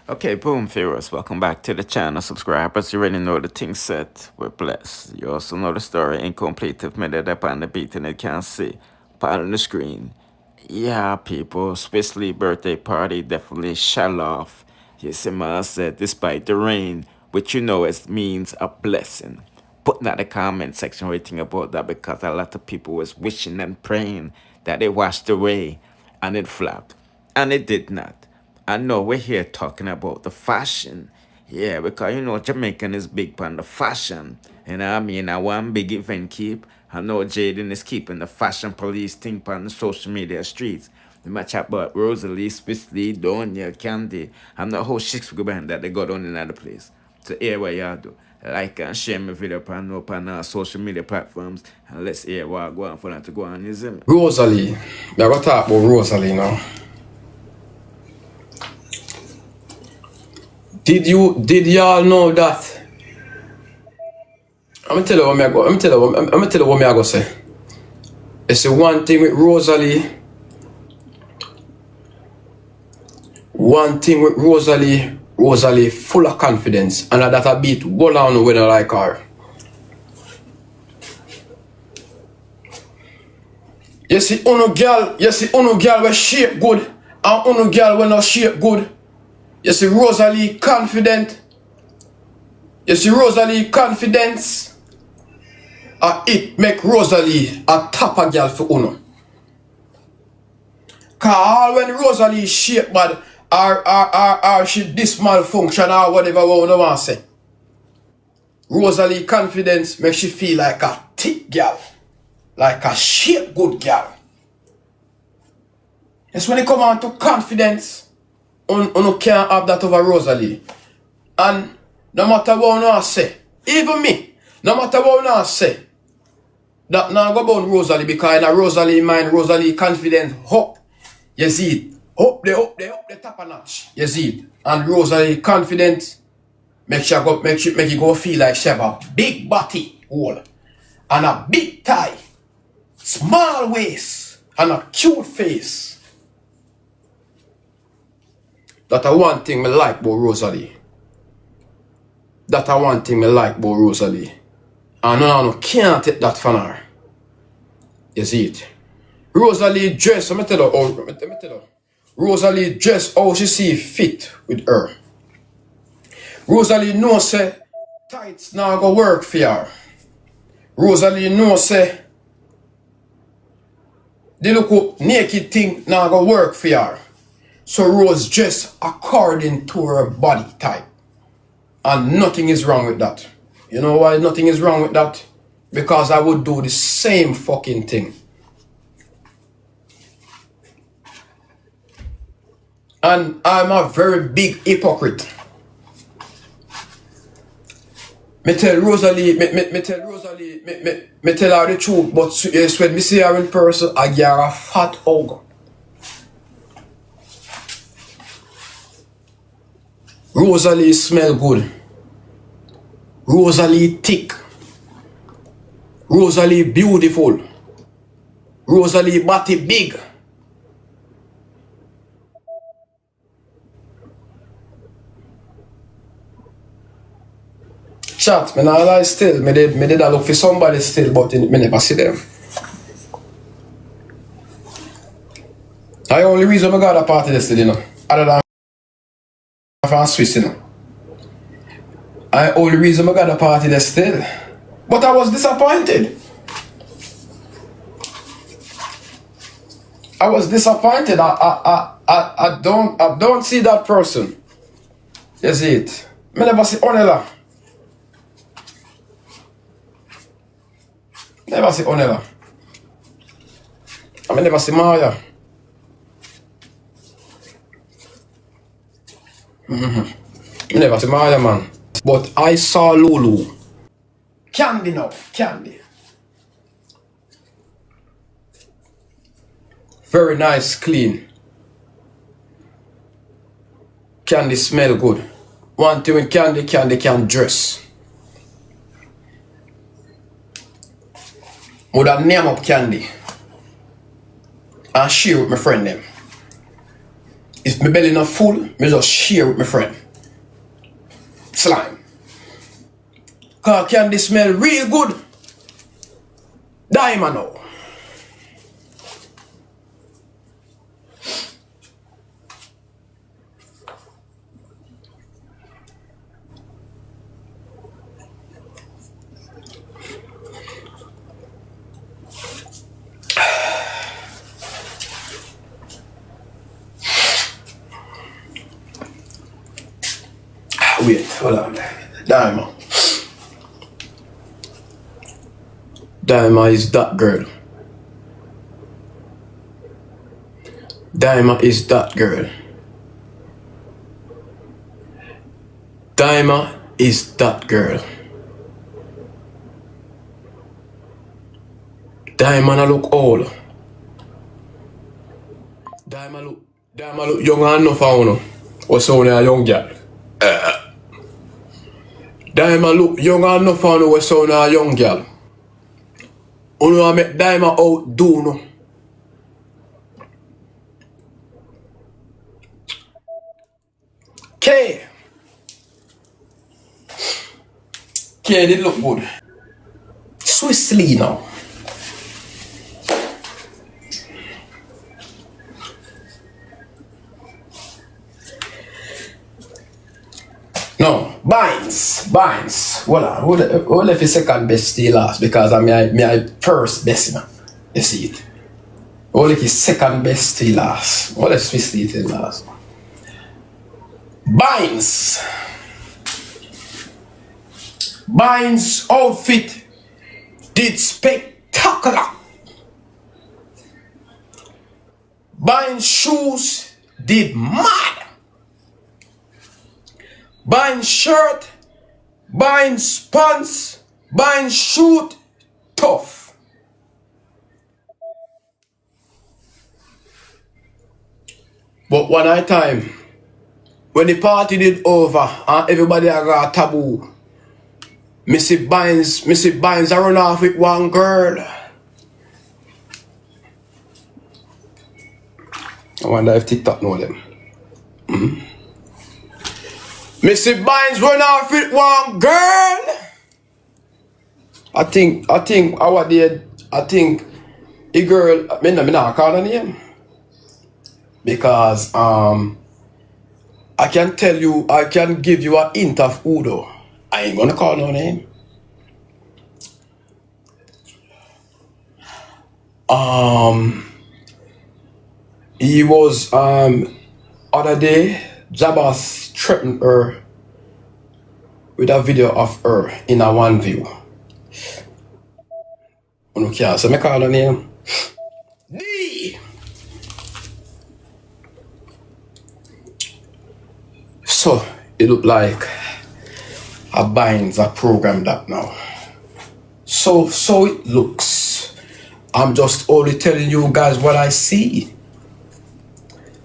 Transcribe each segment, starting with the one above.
Okay, boom, viewers, welcome back to the channel. Subscribers, you already know the thing set. We're blessed. You also know the story incomplete if minute up on the beat and it can't see. Part on the screen. Yeah, people, Swiss Lee birthday party definitely shell off. Yes, I said, despite the rain, which you know it means a blessing. Put that in the comment section what you think about that because a lot of people was wishing and praying that it washed away and it flopped. And it did not. I know we're here talking about the fashion. Yeah, because you know Jamaican is big on the fashion. You know what I mean? I one big event keep. I know Jayden is keeping the fashion police thing on the social media streets. The match up about Rosealee, Swiftly, Donya, Khandy, and the whole six band that they got on in another place. So hear what y'all do. Like and share my video on our social media platforms and let's hear what go on for that to go on, you see me? Rosealee. We are going to talk about Rosealee now. Did y'all know that? I'm gonna tell you what I'm gonna tell you what I go say. It's the one thing with Rosealee. Rosealee full of confidence, and that a beat go on when I like her. You see, uno girl we shape good, and uno girl we not shape good. You see, Rosealee confident. You see, Rosealee confidence. It make Rosealee a top of girl for uno. Cause when Rosealee shape bad, or she this malfunction or whatever we want to say. Rosealee confidence makes she feel like a thick girl. Like a shape good girl. It's when it come on to confidence, you can't have that over Rosealee. And no matter what you say, even me, no matter what you say, that now go about Rosealee because in a Rosealee mind, Rosealee confidence up. You see it. Up the top a notch. You see it. And Rosealee confidence make you go feel like she have a big body hole and a big thigh, small waist, and a cute face. That's one thing me like about Rosealee. That's one thing me like about Rosealee. And no can't take that from her. You see it. Rosealee dress, let me tell you. Rosealee dress how she see fit with her. Rosealee know say tights now go work for her. Rosealee know say the look naked thing now go work for her. So Rose dress according to her body type. And nothing is wrong with that. You know why nothing is wrong with that? Because I would do the same fucking thing. And I'm a very big hypocrite. Me tell Rosealee, me tell her the truth, but yes, when me see her in person, I get her a fat hug. Rosealee smell good. Rosealee thick. Rosealee beautiful. Rosealee body big. Chat, me not lie still. Me did a look for somebody still, but me never see them. The only reason I got a party yesterday, you know, other than from Swiss, you know. The only reason I got a party there still. But I was disappointed. I was disappointed. I don't see that person. You see it. Me never see Onela. Never see Onela. I never see Maya. I never see Maya, man. But I saw Lulu. Khandy now. Khandy. Very nice, clean. Khandy smell good. One thing with Khandy can dress. Would I name up Khandy and share with my friend them. if my belly not full, me just share with my friend. Slime. Cause Khandy smell real good. Dyema now. Wait, hold on. Dyema. Dyema is that girl. Dyema is that girl. Dyema is that girl. Dyema na look old. Dyema look young enough for you. What's only a young girl? Dyema look young enough for you. What's only a young girl? You know I make Dyema outdo no. K did look good. Swissly now. No, Vybz. Who left his second best till last because I'm my first best man. You see it. Who left his second best till last. Who left Swissly till last. Vybz outfit did spectacular. Vybz shoes did mad. Vybz shirt, Vybz pants, Vybz shoot, tough. But one night time, when the party did over and everybody got taboo, Missy Vybz I run off with one girl. I wonder if TikTok know them. Missy Vybz run off with one girl. I think the girl, me not call her name. Because I can tell you, I can give you a hint of who though. I ain't gonna call no name. He was other day, Jabba's threatened her with a video of her in a one view. You can't say me call her name. D. So it look like a Vybz a program that now. So it looks. I'm just only telling you guys what I see.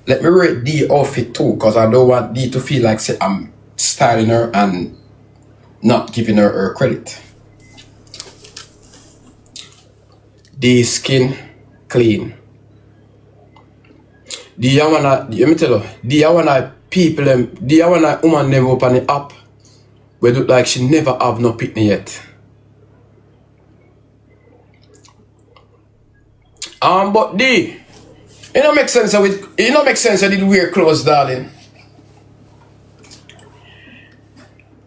Let me rate D outfit too, because I don't want D to feel like say I'm styling her and not giving her credit. D skin clean. D I wanna, let me tell you, D I wanna people them, D I wanna woman never open the app where look like she never have no pitney yet. But D, it don't make sense with I did wear clothes, darling.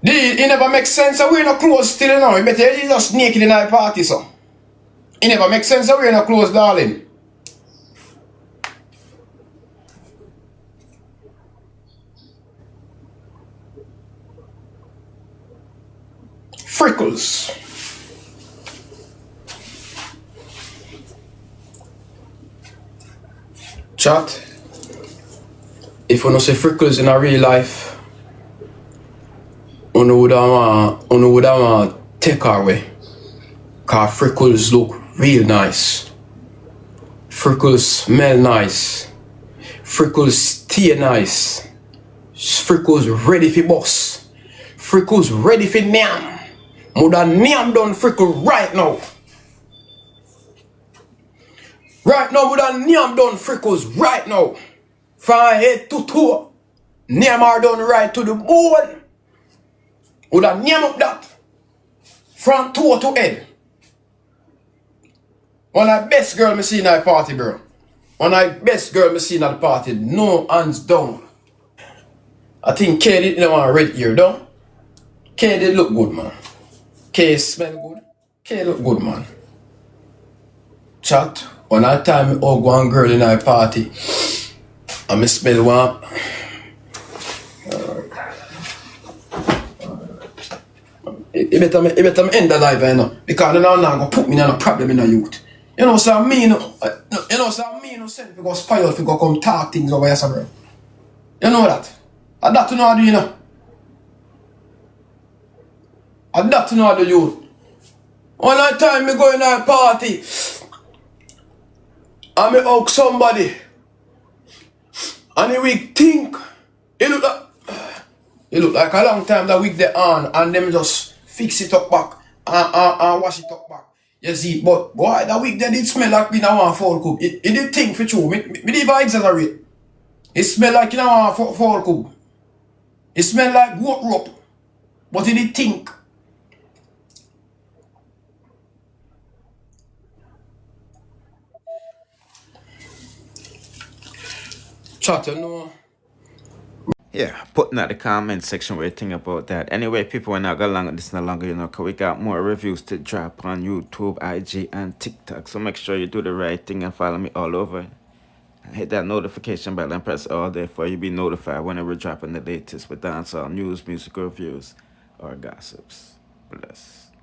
D, it never makes sense of wearing no clothes still, you know. You better you just naked in a party, so. It never makes sense of wearing no clothes, darling. Freckles. Chat. If you don't see freckles in a real life, you would have take her away. Cause freckles look real nice. Freckles smell nice. Freckles stay nice. Freckles ready for boss. Freckles ready for nyam. Mother nyam done freckle right now. Right now, we done nyam done freckles right now. from head to toe. Name her down right to the bone. Would have name up that. From toe to head. One of the best girl me see in that party, bro. One of the best girl me see in that party. No hands down. I think K did not want red ear, though. K did look good, man. K smell good. K look good, man. Chat. One that time I hug one girl in that party. And I smell one. You better end the life, you know. Because they're not going to put me in a problem in the youth. You know, so me, you know, so me, you know, send go spy out, go come talk things over here, bro. You know that? And that to know how do you know? And that to know how do you? One that time me go in a party, and me hug somebody, and the wig think, it look like a long time that wig they on, and them just fix it up back, and wash it up back. You see, but boy, that wig they did smell like in a one fall cup. It did think for true. Me even exaggerate. It smell like in a one fall cup. It smell like goat rope. But it did think. Chat, you know. Yeah, put in the comment section what you think about that. Anyway, people, we're not going along with this no longer, you know, because we got more reviews to drop on YouTube, IG, and TikTok. So make sure you do the right thing and follow me all over. Hit that notification bell and press all there for you be notified whenever we're dropping the latest with dancehall news, music reviews, or gossips. Bless.